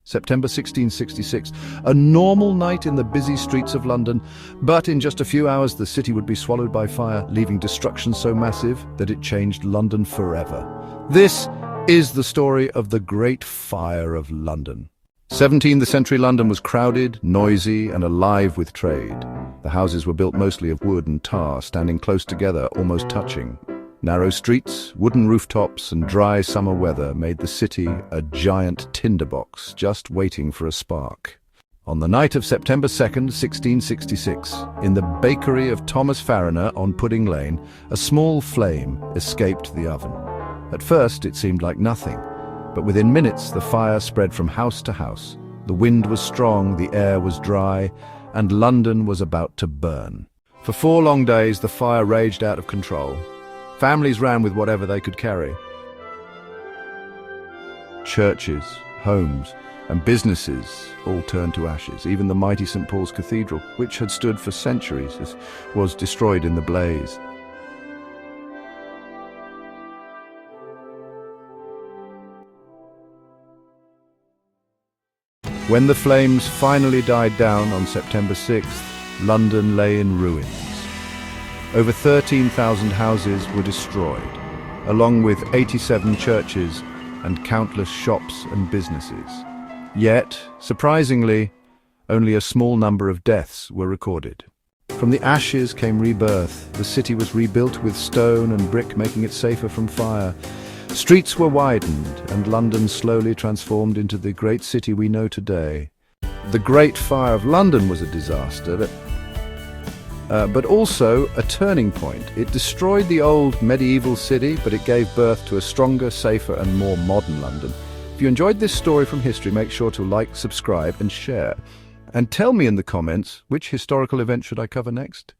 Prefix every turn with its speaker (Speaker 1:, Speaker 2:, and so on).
Speaker 1: September 1666, a normal night in the busy streets of London, but in just a few hours the city would be swallowed by fire, leaving destruction so massive that it changed London forever. This is the story of the Great Fire of London. 17th century London was crowded, noisy, and alive with trade. The houses were built mostly of wood and tar, standing close together, almost touching. Narrow streets, wooden rooftops, and dry summer weather made the city a giant tinderbox, just waiting for a spark. On the night of September 2nd, 1666, in the bakery of Thomas Fariner on Pudding Lane, a small flame escaped the oven. At first, it seemed like nothing, but within minutes the fire spread from house to house. The wind was strong, the air was dry, and London was about to burn. For 4 long days, the fire raged out of control. Families ran with whatever they could carry. Churches, homes, and businesses all turned to ashes. Even the mighty St. Paul's Cathedral, which had stood for centuries, was destroyed in the blaze. When the flames finally died down on September 6th, London lay in ruins. Over 13,000 houses were destroyed, along with 87 churches and countless shops and businesses. Yet, surprisingly, only a small number of deaths were recorded. From the ashes came rebirth. The city was rebuilt with stone and brick, making it safer from fire. Streets were widened, and London slowly transformed into the great city we know today. The Great Fire of London was a disaster, but also a turning point. It destroyed the old medieval city, but it gave birth to a stronger, safer, and more modern London. If you enjoyed this story from history, make sure to like, subscribe, and share. And tell me in the comments, which historical event should I cover next?